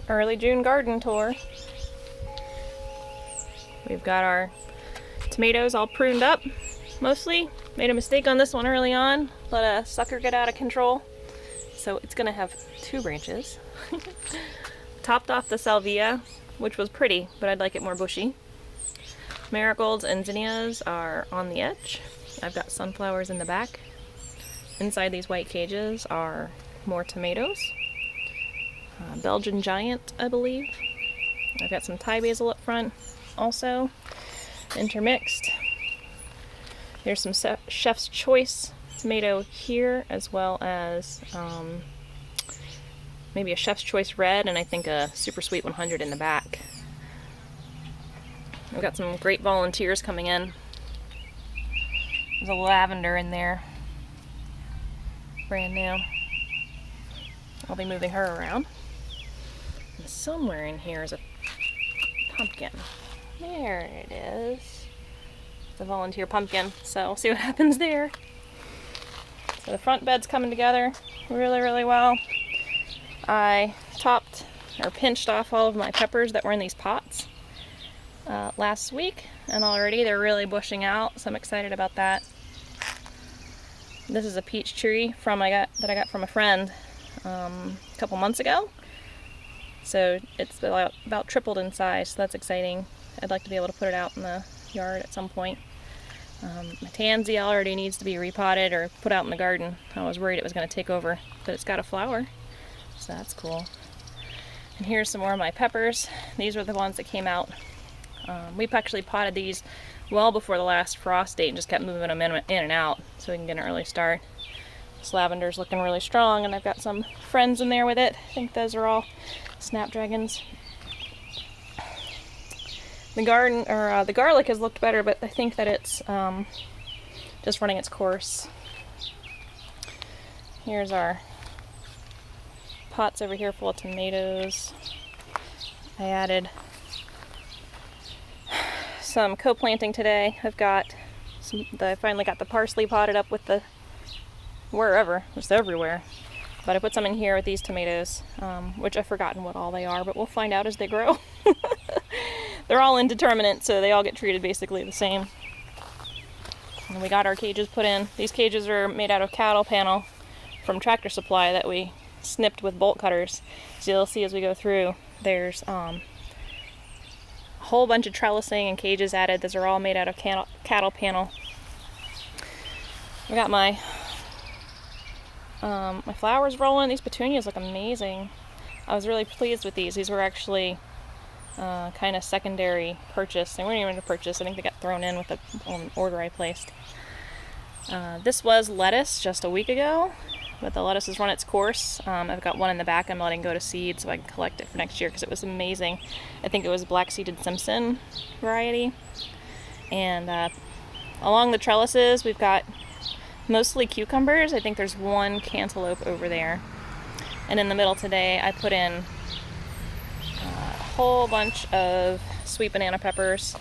early June garden tour. We've got our tomatoes all pruned up, mostly. Made a mistake on this one early on, let a sucker get out of control. So it's gonna have 2 branches. Topped off the salvia, which was pretty, but I'd like it more bushy. Marigolds and zinnias are on the edge. I've got sunflowers in the back. Inside these white cages are more tomatoes. Belgian giant, I believe. I've got some Thai basil up front also, intermixed. Here's some Chef's Choice tomato here, as well as maybe a Chef's Choice red, and I think a Super Sweet 100 in the back. I've got some great volunteers coming in. There's a lavender in there, brand new. I'll be moving her around. And somewhere in here is a pumpkin. There it is. It's a volunteer pumpkin, so we'll see what happens there. So the front bed's coming together really, really well. I topped or pinched off all of my peppers that were in these pots last week, and already they're really bushing out, so I'm excited about that. This is a peach tree that I got from a friend a couple months ago. So it's about tripled in size, so that's exciting. I'd like to be able to put it out in the yard at some point. My tansy already needs to be repotted or put out in the garden. I was worried it was going to take over, but it's got a flower, so that's cool. And here's some more of my peppers. These were the ones that came out. We've actually potted these well before the last frost date and just kept moving them in and out so we can get an early start. This lavender's looking really strong, and I've got some friends in there with it. I think those are all snapdragons. The garlic has looked better, but I think that it's just running its course. Here's our pots over here full of tomatoes. I added some co-planting today. I finally got the parsley potted up with the just everywhere. But I put some in here with these tomatoes, which I've forgotten what all they are, but we'll find out as they grow. They're all indeterminate, so they all get treated basically the same. And we got our cages put in. These cages are made out of cattle panel from Tractor Supply that we snipped with bolt cutters. So you'll see as we go through, there's a whole bunch of trellising and cages added. Those are all made out of cattle panel. I got my flowers rolling. These petunias look amazing. I was really pleased with these. These were actually kind of secondary purchase. They weren't even a purchase. I think they got thrown in with an order I placed. This was lettuce just a week ago, but the lettuce has run its course. I've got one in the back I'm letting go to seed so I can collect it for next year because it was amazing. I think it was black-seeded Simpson variety. And along the trellises we've got mostly cucumbers. I think there's one cantaloupe over there. And in the middle today I put in a whole bunch of sweet banana peppers.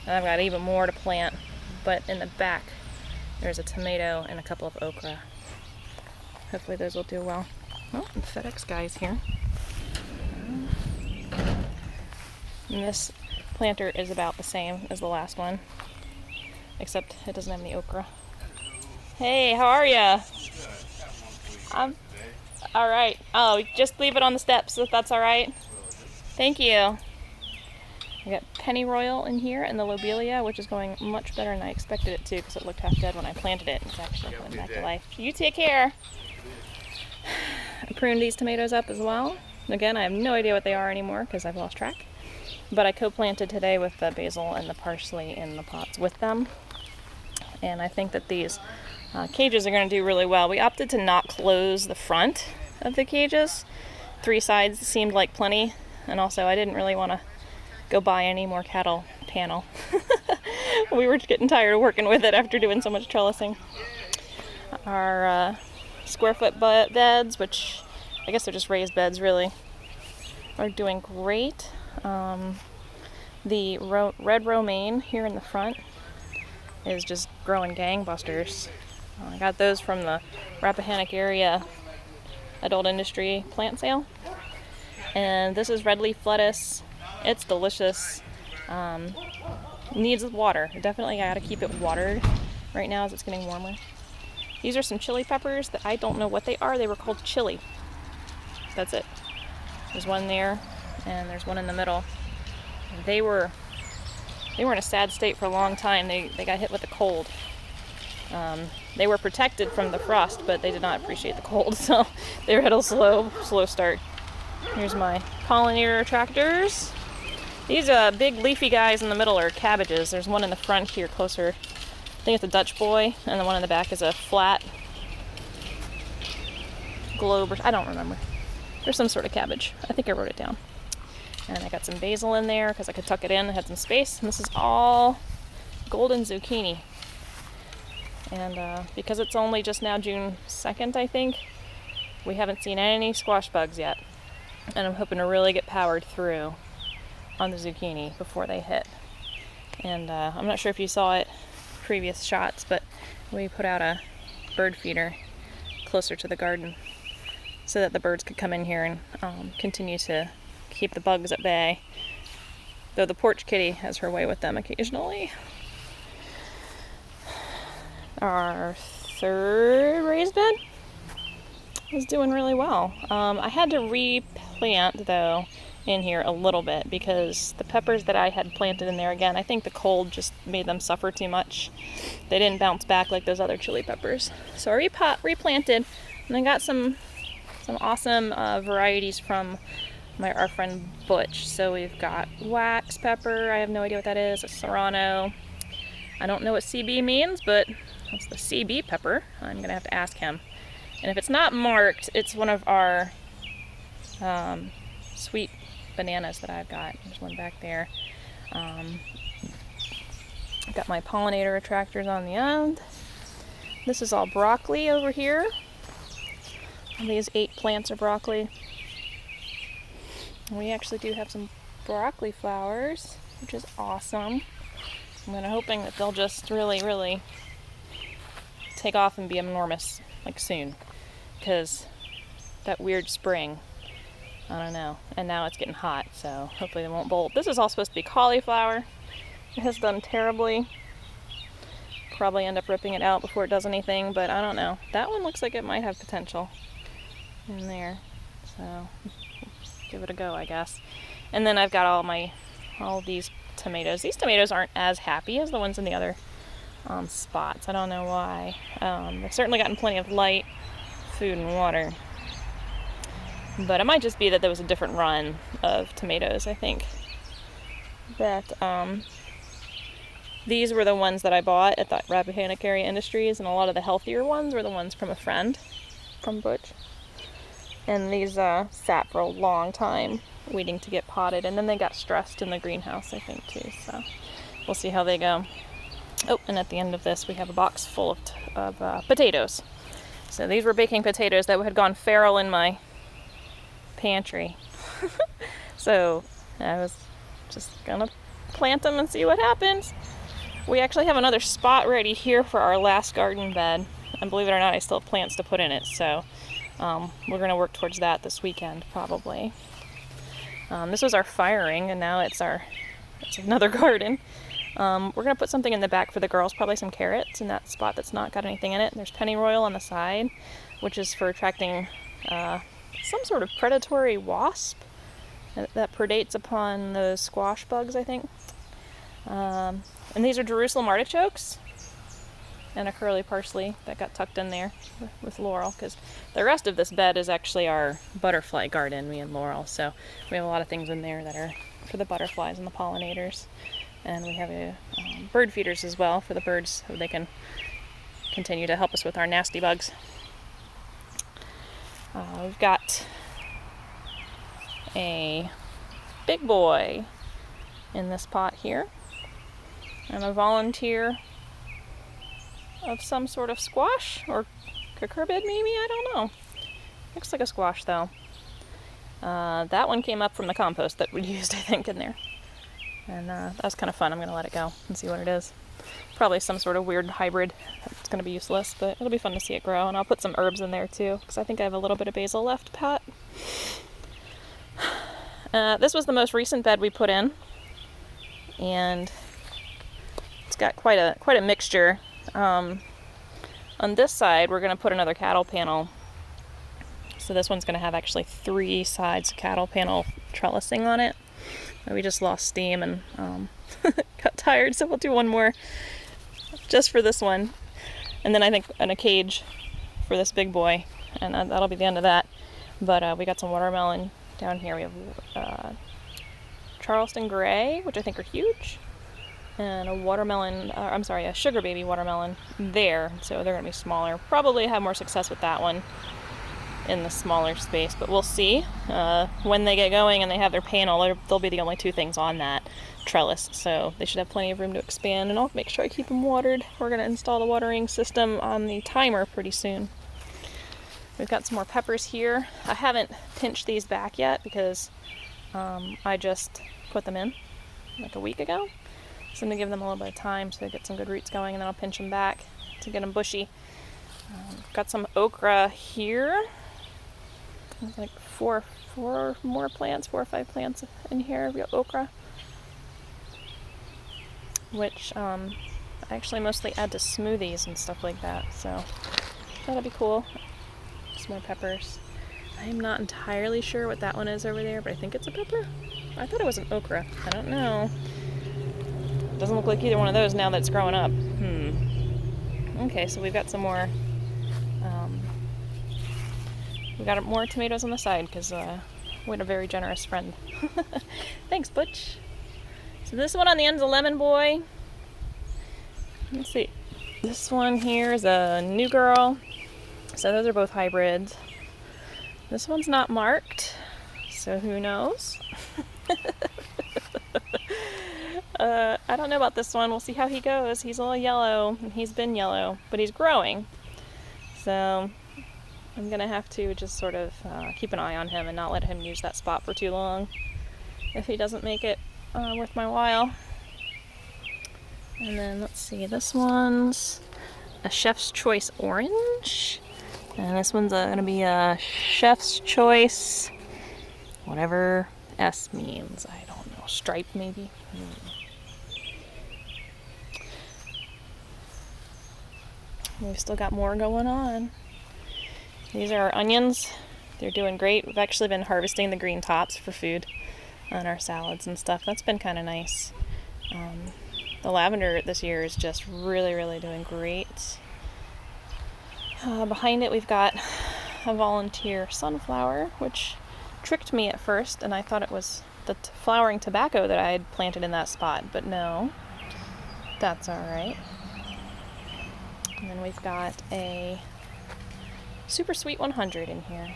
And I've got even more to plant. But in the back there's a tomato and a couple of okra. Hopefully those will do well. Oh, the FedEx guy's here. And this planter is about the same as the last one, except it doesn't have any okra. Hey, how are ya? I'm all right. Oh, just leave it on the steps if that's all right. Thank you. I got pennyroyal in here and the lobelia, which is going much better than I expected it to because it looked half dead when I planted it. It's actually coming back to life. You take care. I pruned these tomatoes up as well. Again, I have no idea what they are anymore because I've lost track. But I co-planted today with the basil and the parsley in the pots with them. And I think that these cages are going to do really well. We opted to not close the front of the cages. 3 sides seemed like plenty. And also I didn't really want to go buy any more cattle panel. We were getting tired of working with it after doing so much trellising. Our square foot beds, which I guess they're just raised beds really, are doing great. The red romaine here in the front is just growing gangbusters. I got those from the Rappahannock area adult industry plant sale. And this is red leaf lettuce. It's delicious. Needs water. Definitely gotta keep it watered right now as it's getting warmer. These are some chili peppers that I don't know what they are. They were called chili. That's it. There's one there, and there's one in the middle. They were in a sad state for a long time. They got hit with the cold. They were protected from the frost, but they did not appreciate the cold, so they had a slow start. Here's my pollinator attractors. These big leafy guys in the middle are cabbages. There's one in the front here closer. I think it's a Dutch boy, and the one in the back is a flat globe, or I don't remember. There's some sort of cabbage. I think I wrote it down. And I got some basil in there because I could tuck it in. I had some space. And this is all golden zucchini. And because it's only just now June 2nd, I think, we haven't seen any squash bugs yet. And I'm hoping to really get powered through on the zucchini before they hit. And I'm not sure if you saw it previous shots, but we put out a bird feeder closer to the garden so that the birds could come in here and continue to keep the bugs at bay, though the porch kitty has her way with them occasionally. Our third raised bed is doing really well. I had to replant though in here a little bit because the peppers that I had planted in there, again, I think the cold just made them suffer too much. They didn't bounce back like those other chili peppers. So I replanted, and I got some awesome varieties from our friend Butch. So we've got wax pepper. I have no idea what that is. A serrano. I don't know what CB means, but that's the CB pepper. I'm gonna have to ask him. And if it's not marked, it's one of our sweet bananas that I've got. There's one back there. I've got my pollinator attractors on the end. This is all broccoli over here. And these 8 plants are broccoli. And we actually do have some broccoli flowers, which is awesome. I'm hoping that they'll just really take off and be enormous, like soon. Because that weird spring, I don't know. And now it's getting hot, so hopefully they won't bolt. This is all supposed to be cauliflower. It has done terribly. Probably end up ripping it out before it does anything, but I don't know. That one looks like it might have potential in there. So give it a go, I guess. And then I've got all these tomatoes. These tomatoes aren't as happy as the ones in the other spots. I don't know why. They've certainly gotten plenty of light, food, and water. But it might just be that there was a different run of tomatoes, I think. That these were the ones that I bought at the Rappahannock Area Industries, and a lot of the healthier ones were the ones from a friend, from Butch. And these sat for a long time waiting to get potted, and then they got stressed in the greenhouse, I think, too. So we'll see how they go. Oh, and at the end of this, we have a box full of potatoes. So these were baking potatoes that had gone feral in my pantry. So I was just gonna plant them and see what happens. We actually have another spot ready here for our last garden bed, and believe it or not, I still have plants to put in it. So we're gonna work towards that this weekend, probably. This was our fire ring, and now it's another garden. We're gonna put something in the back for the girls, probably some carrots in that spot that's not got anything in it. There's pennyroyal on the side, which is for attracting some sort of predatory wasp that predates upon the squash bugs, I think. And these are Jerusalem artichokes and a curly parsley that got tucked in there with Laurel, because the rest of this bed is actually our butterfly garden, me and Laurel. So we have a lot of things in there that are for the butterflies and the pollinators. And we have bird feeders as well for the birds, so they can continue to help us with our nasty bugs. We've got a big boy in this pot here, and a volunteer of some sort of squash or cucurbit, maybe, I don't know. Looks like a squash though. That one came up from the compost that we used, I think, in there. And that was kind of fun. I'm going to let it go and see what it is. Probably some sort of weird hybrid. It's going to be useless, but it'll be fun to see it grow. And I'll put some herbs in there too, because I think I have a little bit of basil left, Pat. This was the most recent bed we put in, and it's got quite a mixture. On this side, we're going to put another cattle panel. So this one's going to have actually 3 sides of cattle panel trellising on it. We just lost steam and got tired, so we'll do one more just for this one. And then I think in a cage for this big boy, and that'll be the end of that. But we got some watermelon down here. We have Charleston Gray, which I think are huge, and a watermelon, a sugar baby watermelon there. So they're going to be smaller. Probably have more success with that one in the smaller space, but we'll see. When they get going and they have their panel, they'll be the only 2 things on that trellis, so they should have plenty of room to expand, and I'll make sure I keep them watered. We're going to install the watering system on the timer pretty soon. We've got some more peppers here. I haven't pinched these back yet because I just put them in like a week ago, so I'm going to give them a little bit of time to get some good roots going, and then I'll pinch them back to get them bushy. Got some okra here. There's like 4 more plants, 4 or 5 plants in here. We got okra, which I actually mostly add to smoothies and stuff like that, so that'll be cool. Some more peppers. I am not entirely sure what that one is over there, but I think it's a pepper. I thought it was an okra. I don't know. Doesn't look like either one of those now that it's growing up. Okay, so we've got some more. We got more tomatoes on the side because we had a very generous friend. Thanks, Butch. So this one on the end is a lemon boy. Let's see. This one here is a new girl. So those are both hybrids. This one's not marked, so who knows? I don't know about this one. We'll see how he goes. He's a little yellow, and he's been yellow, but he's growing. So I'm gonna have to just sort of keep an eye on him and not let him use that spot for too long if he doesn't make it worth my while. And then let's see, this one's a Chef's Choice Orange, and this one's gonna be a Chef's Choice, whatever S means, I don't know, stripe maybe? We've still got more going on. These are our onions. They're doing great. We've actually been harvesting the green tops for food on our salads and stuff. That's been kind of nice. The lavender this year is just really doing great. Behind it we've got a volunteer sunflower, which tricked me at first, and I thought it was the flowering tobacco that I had planted in that spot, but no, that's alright. And then we've got a Super Sweet 100 in here.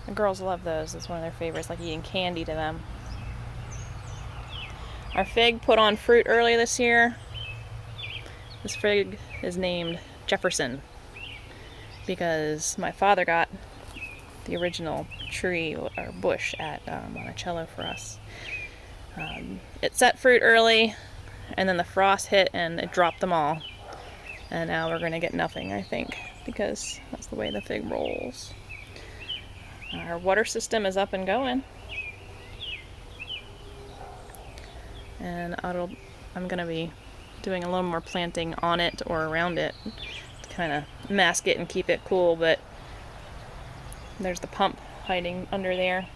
The girls love those. It's one of their favorites, like eating candy to them. Our fig put on fruit early this year. This fig is named Jefferson because my father got the original tree or bush at Monticello for us. It set fruit early, and then the frost hit and it dropped them all. And now we're going to get nothing, I think, because that's the way the fig rolls. Our water system is up and going. And I'm going to be doing a little more planting on it or around it to kind of mask it and keep it cool, but there's the pump hiding under there.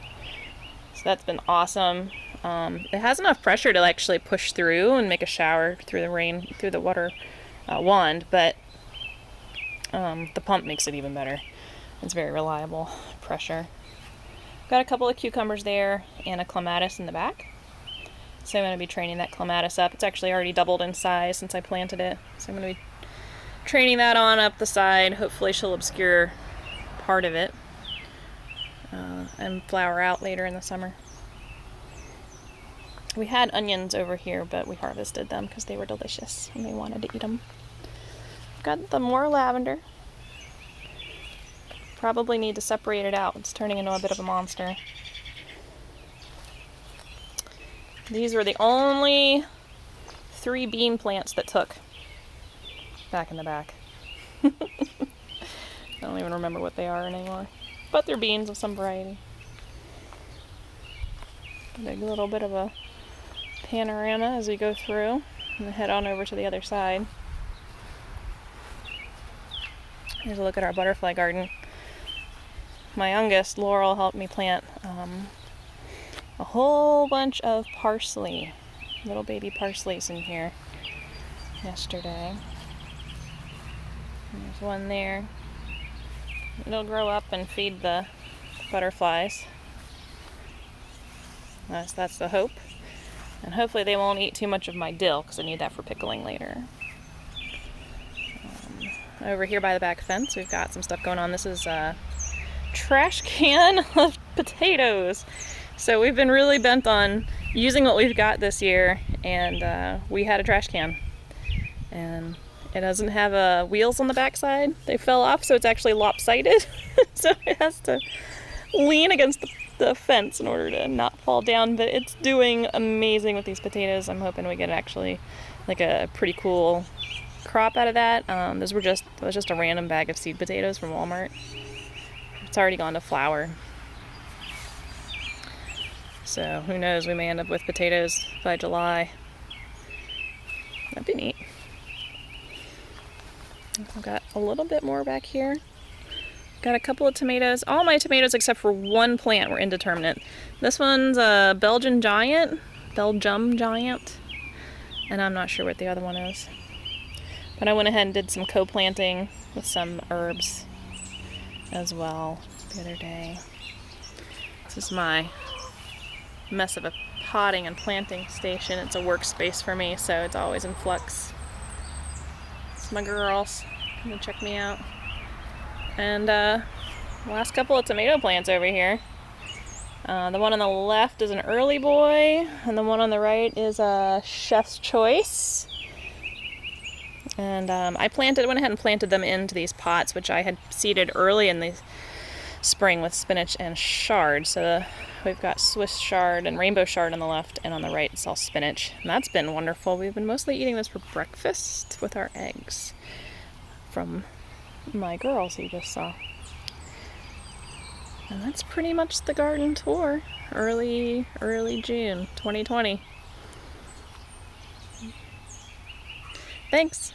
So that's been awesome. It has enough pressure to actually push through and make a shower through the rain, through the water wand, but the pump makes it even better. It's very reliable pressure. Got a couple of cucumbers there and a clematis in the back. So I'm going to be training that clematis up. It's actually already doubled in size since I planted it. So I'm going to be training that on up the side. Hopefully she'll obscure part of it and flower out later in the summer. We had onions over here, but we harvested them because they were delicious and they wanted to eat them. Got the more lavender. Probably need to separate it out. It's turning into a bit of a monster. These were the only 3 bean plants that took back in the back. I don't even remember what they are anymore, but they're beans of some variety. Get a little bit of a panorama as we go through and then head on over to the other side. Here's a look at our butterfly garden. My youngest, Laurel, helped me plant a whole bunch of parsley, little baby parsleys in here yesterday. There's one there. It'll grow up and feed the butterflies. That's the hope. And hopefully they won't eat too much of my dill because I need that for pickling later. Over here by the back fence, we've got some stuff going on. This is a trash can of potatoes. So we've been really bent on using what we've got this year, and we had a trash can. And it doesn't have wheels on the backside. They fell off, so it's actually lopsided. So it has to lean against the fence in order to not fall down, but it's doing amazing with these potatoes. I'm hoping we get actually like a pretty cool crop out of that. It was just a random bag of seed potatoes from Walmart. It's already gone to flower. So who knows, we may end up with potatoes by July. That'd be neat. I've got a little bit more back here. Got a couple of tomatoes. All my tomatoes except for one plant were indeterminate. This one's a Belgium giant, and I'm not sure what the other one is. But I went ahead and did some co-planting with some herbs as well the other day. This is my mess of a potting and planting station. It's a workspace for me, so it's always in flux. It's my girls. Come and check me out. And last couple of tomato plants over here. The one on the left is an early boy, and the one on the right is a chef's choice. And went ahead and planted them into these pots, which I had seeded early in the spring with spinach and chard. So we've got Swiss chard and rainbow chard on the left, and on the right it's all spinach. And that's been wonderful. We've been mostly eating this for breakfast with our eggs from my girls you just saw. And that's pretty much the garden tour. Early June 2020. Thanks.